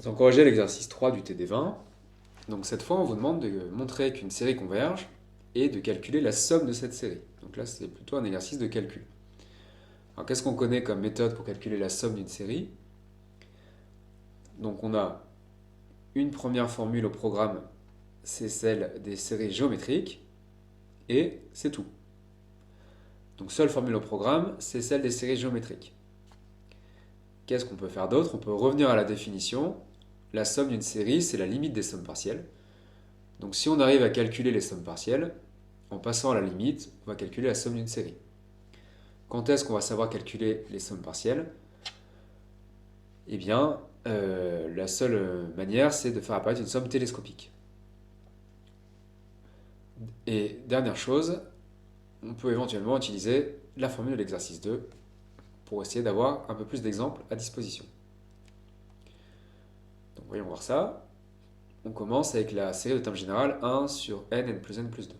C'est encouragé l'exercice 3 du TD20. Donc cette fois, on vous demande de montrer qu'une série converge et de calculer la somme de cette série. Donc là, c'est plutôt un exercice de calcul. Alors qu'est-ce qu'on connaît comme méthode pour calculer la somme d'une série? Donc on a une première formule au programme, c'est celle des séries géométriques, et c'est tout. Donc seule formule au programme, c'est celle des séries géométriques. Qu'est-ce qu'on peut faire d'autre? On peut revenir à la définition. La somme d'une série, c'est la limite des sommes partielles. Donc si on arrive à calculer les sommes partielles, en passant à la limite, on va calculer la somme d'une série. Quand est-ce qu'on va savoir calculer les sommes partielles? Eh bien, la seule manière, c'est de faire apparaître une somme télescopique. Et dernière chose, on peut éventuellement utiliser la formule de l'exercice 2 pour essayer d'avoir un peu plus d'exemples à disposition. Donc voyons voir ça. On commence avec la série de termes générale 1 sur n plus n plus 2.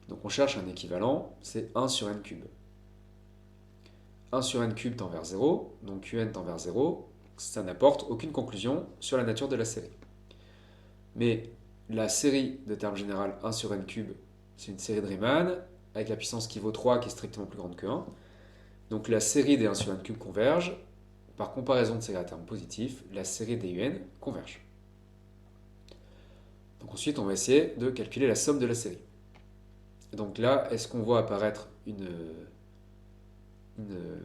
Donc on cherche un équivalent, c'est 1 sur n cube. 1 sur n cube tend vers 0, donc un tend vers 0, ça n'apporte aucune conclusion sur la nature de la série. Mais la série de termes général 1 sur n cube, c'est une série de Riemann, avec la puissance qui vaut 3 qui est strictement plus grande que 1. Donc la série des 1 sur n cube converge. Par comparaison de séries à termes positifs, la série des un converge. Donc ensuite, on va essayer de calculer la somme de la série. Donc là, est-ce qu'on voit apparaître une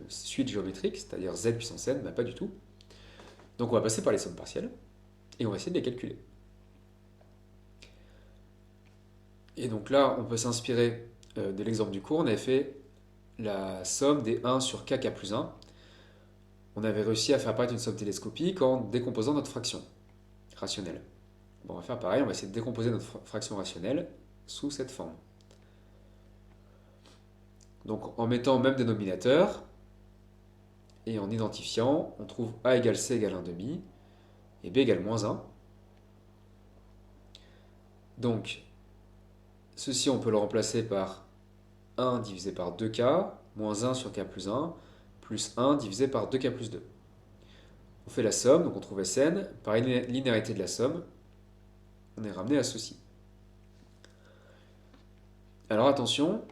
suite géométrique, c'est-à-dire z puissance n? Pas du tout. Donc on va passer par les sommes partielles, et on va essayer de les calculer. Et donc là, on peut s'inspirer de l'exemple du cours. On avait fait la somme des 1 sur kk plus 1. On avait réussi à faire apparaître une somme télescopique en décomposant notre fraction rationnelle. Bon, on va faire pareil, on va essayer de décomposer notre fraction rationnelle sous cette forme. Donc en mettant le même dénominateur et en identifiant, on trouve a égale c égale 1 demi et b égale moins 1. Donc ceci, on peut le remplacer par 1 divisé par 2k, moins 1 sur k plus 1, plus 1 divisé par 2k plus 2. On fait la somme, donc on trouve Sn. Par linéarité de la somme, on est ramené à ceci. Alors attention,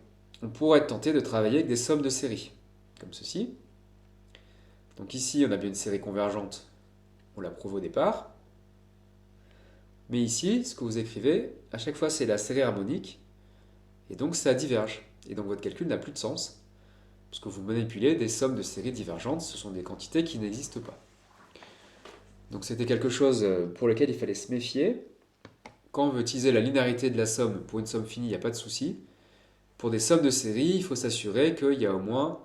on pourrait être tenté de travailler avec des sommes de séries, comme ceci. Donc ici, on a bien une série convergente, on l'a prouvé au départ. Mais ici, ce que vous écrivez, à chaque fois, c'est la série harmonique, et donc ça diverge. Et donc votre calcul n'a plus de sens, puisque vous manipulez des sommes de séries divergentes, ce sont des quantités qui n'existent pas. Donc c'était quelque chose pour lequel il fallait se méfier. Quand on veut utiliser la linéarité de la somme pour une somme finie, il n'y a pas de souci. Pour des sommes de série, il faut s'assurer qu'il y a au moins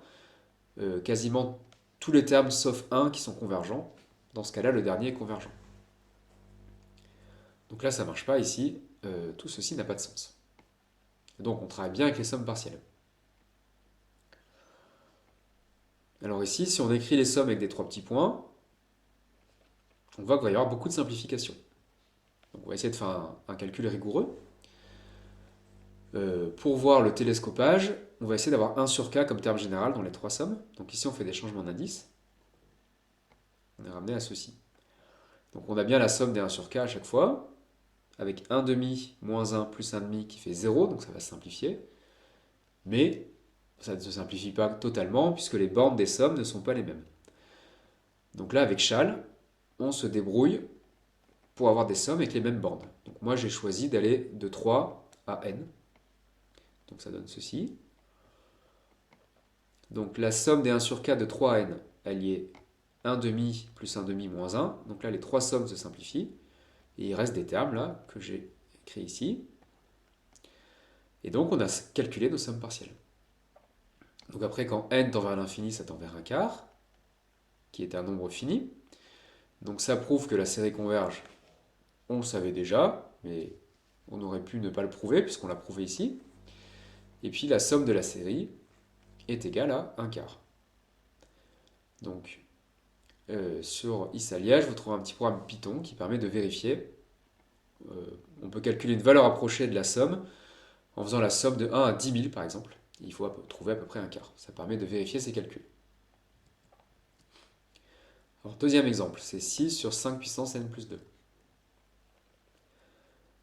quasiment tous les termes sauf un qui sont convergents. Dans ce cas-là, le dernier est convergent. Donc là, ça ne marche pas ici. Tout ceci n'a pas de sens. Donc on travaille bien avec les sommes partielles. Alors ici, si on écrit les sommes avec des trois petits points, on voit qu'il va y avoir beaucoup de simplifications. Donc on va essayer de faire un calcul rigoureux. Pour voir le télescopage, on va essayer d'avoir 1 sur k comme terme général dans les trois sommes. Donc ici, on fait des changements d'indice. On est ramené à ceci. Donc on a bien la somme des 1 sur k à chaque fois, avec 1 demi moins 1 plus 1 demi qui fait 0, donc ça va se simplifier. Mais ça ne se simplifie pas totalement, puisque les bornes des sommes ne sont pas les mêmes. Donc là, avec Chal, on se débrouille pour avoir des sommes avec les mêmes bornes. Donc moi, j'ai choisi d'aller de 3 à n. Donc ça donne ceci. Donc la somme des 1 sur k de 3 à n, elle y est 1 demi plus 1 demi moins 1. Donc là, les trois sommes se simplifient. Et il reste des termes là que j'ai écrits ici. Et donc on a calculé nos sommes partielles. Donc après, quand n tend vers l'infini, ça tend vers un quart, qui est un nombre fini. Donc ça prouve que la série converge. On le savait déjà, mais on aurait pu ne pas le prouver, puisqu'on l'a prouvé ici. Et puis la somme de la série est égale à un quart. Donc sur ISA-Liège, vous trouvez un petit programme Python qui permet de vérifier. On peut calculer une valeur approchée de la somme en faisant la somme de 1 à 10 000 par exemple. Il faut trouver à peu près un quart. Ça permet de vérifier ces calculs. Alors, deuxième exemple, c'est 6 sur 5 puissance n plus 2.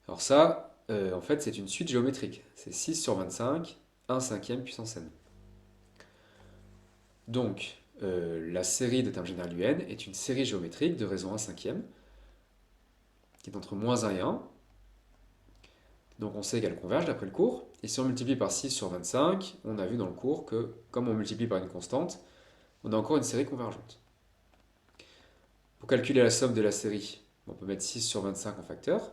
Alors ça, en fait, c'est une suite géométrique. C'est 6 sur 25, 1 cinquième puissance n. Donc, la série de termes généraux du n est une série géométrique de raison 1 cinquième, qui est entre moins 1 et 1. Donc on sait qu'elle converge d'après le cours. Et si on multiplie par 6 sur 25, on a vu dans le cours que, comme on multiplie par une constante, on a encore une série convergente. Pour calculer la somme de la série, on peut mettre 6 sur 25 en facteur.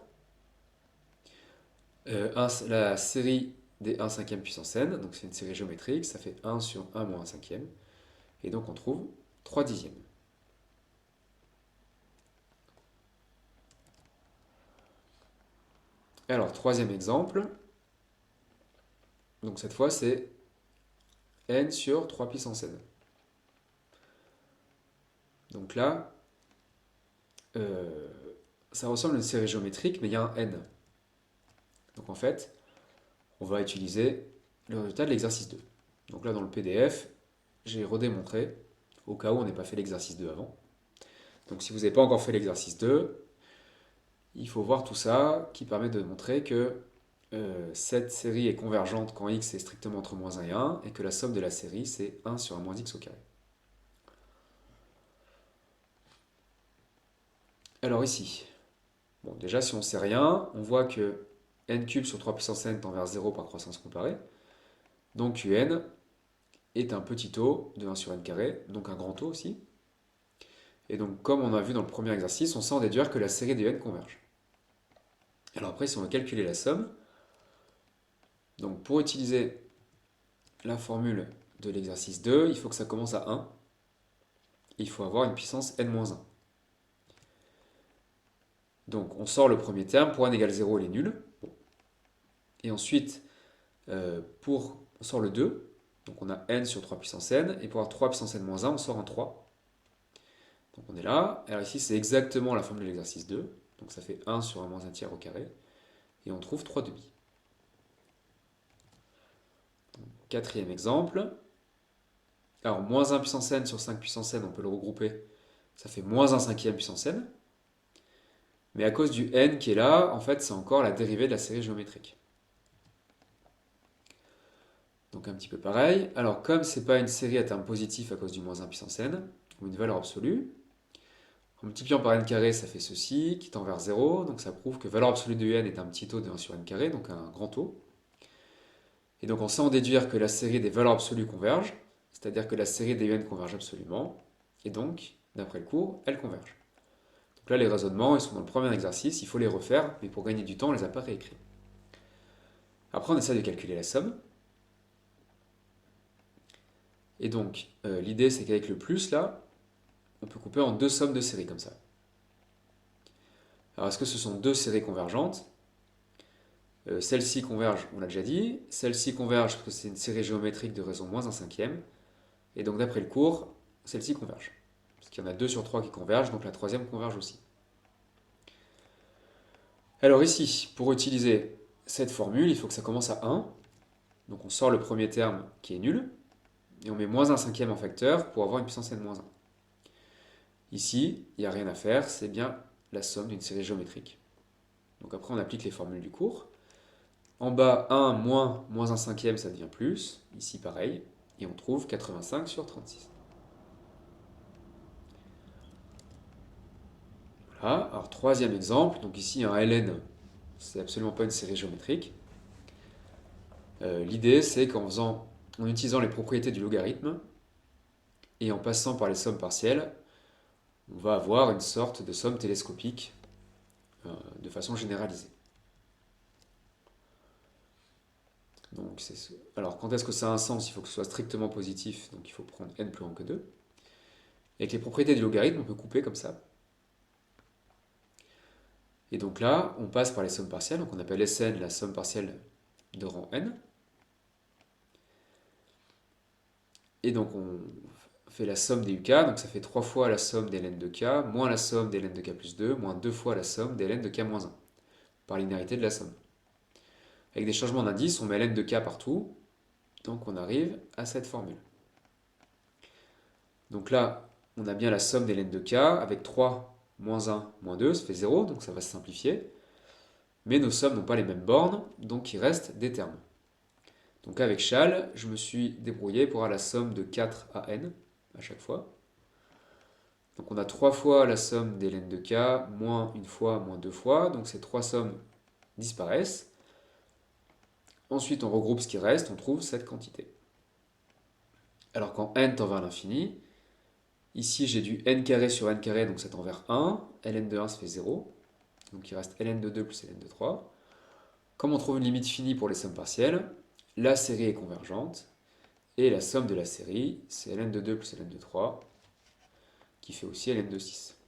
La série des 1 cinquième puissance n, donc c'est une série géométrique, ça fait 1 sur 1 moins 1 cinquième. Et donc on trouve 3 dixièmes. Alors, troisième exemple. Donc cette fois, c'est n sur 3 puissance n. Donc là, ça ressemble à une série géométrique, mais il y a un n. Donc en fait, on va utiliser le résultat de l'exercice 2. Donc là, dans le PDF, j'ai redémontré, au cas où on n'ait pas fait l'exercice 2 avant. Donc si vous n'avez pas encore fait l'exercice 2, il faut voir tout ça, qui permet de montrer que cette série est convergente quand x est strictement entre moins 1 et 1, et que la somme de la série, c'est 1 sur 1 moins x au carré. Alors ici, bon, déjà si on ne sait rien, on voit que n cube sur 3 puissance n tend vers 0 par croissance comparée. Donc un est un petit taux de 1 sur n carré, donc un grand taux aussi. Et donc comme on a vu dans le premier exercice, on sait en déduire que la série des n converge. Alors après, si on veut calculer la somme, donc pour utiliser la formule de l'exercice 2, il faut que ça commence à 1. Il faut avoir une puissance n-1. Donc on sort le premier terme, pour n égale 0, il est nul. Et ensuite, on sort le 2, donc on a n sur 3 puissance n, et pour avoir 3 puissance n-1, on sort un 3. Donc on est là, alors ici c'est exactement la formule de l'exercice 2, donc ça fait 1 sur 1 moins 1 tiers au carré, et on trouve 3 demi. Quatrième exemple, alors moins 1 puissance n sur 5 puissance n, on peut le regrouper, ça fait moins 1 cinquième puissance n, mais à cause du n qui est là, en fait c'est encore la dérivée de la série géométrique. Donc un petit peu pareil. Alors comme c'est pas une série à terme positif à cause du moins 1 puissance n, ou une valeur absolue, en multipliant par n carré, ça fait ceci, qui tend vers 0, donc ça prouve que valeur absolue de n est un petit taux de 1 sur n carré, donc un grand taux. Et donc on sait en déduire que la série des valeurs absolues converge, c'est-à-dire que la série des n converge absolument, et donc, d'après le cours, elles convergent. Donc là, les raisonnements, ils sont dans le premier exercice, il faut les refaire, mais pour gagner du temps, on ne les a pas réécrits. Après, on essaie de calculer la somme. Et donc, l'idée, c'est qu'avec le plus, là, on peut couper en deux sommes de séries, comme ça. Alors, est-ce que ce sont deux séries convergentes? Celle-ci converge, on l'a déjà dit. Celle-ci converge parce que c'est une série géométrique de raison moins 1 cinquième. Et donc, d'après le cours, celle-ci converge. Parce qu'il y en a 2 sur 3 qui convergent, donc la troisième converge aussi. Alors ici, pour utiliser cette formule, il faut que ça commence à 1. Donc on sort le premier terme qui est nul, et on met moins 1 cinquième en facteur pour avoir une puissance n-1. Ici, il n'y a rien à faire, c'est bien la somme d'une série géométrique. Donc après on applique les formules du cours. En bas, 1 moins 1 cinquième, ça devient plus. Ici pareil, et on trouve 85 sur 36. Voilà, alors troisième exemple, donc ici un ln, c'est absolument pas une série géométrique. L'idée c'est en utilisant les propriétés du logarithme et en passant par les sommes partielles, on va avoir une sorte de somme télescopique de façon généralisée. Donc, alors quand est-ce que ça a un sens? Il faut que ce soit strictement positif, donc il faut prendre n plus grand que 2. Et avec les propriétés du logarithme, on peut couper comme ça. Et donc là, on passe par les sommes partielles, donc on appelle Sn la somme partielle de rang n. Et donc on fait la somme des uk, donc ça fait 3 fois la somme des ln de k, moins la somme des ln de k plus 2, moins 2 fois la somme des ln de k moins 1, par linéarité de la somme. Avec des changements d'indice, on met ln de k partout, donc on arrive à cette formule. Donc là, on a bien la somme des ln de k avec 3 moins 1 moins 2, ça fait 0, donc ça va se simplifier. Mais nos sommes n'ont pas les mêmes bornes, donc il reste des termes. Donc avec Chal, je me suis débrouillé pour avoir la somme de 4 à n à chaque fois. Donc on a 3 fois la somme des ln de k, moins une fois, moins deux fois, donc ces trois sommes disparaissent. Ensuite on regroupe ce qui reste, on trouve cette quantité. Alors quand n tend vers l'infini, ici j'ai du n carré sur n carré, donc ça tend vers 1, ln de 1 ça fait 0, donc il reste ln de 2 plus ln de 3. Comme on trouve une limite finie pour les sommes partielles, la série est convergente, et la somme de la série, c'est ln de 2 plus ln de 3, qui fait aussi ln de 6.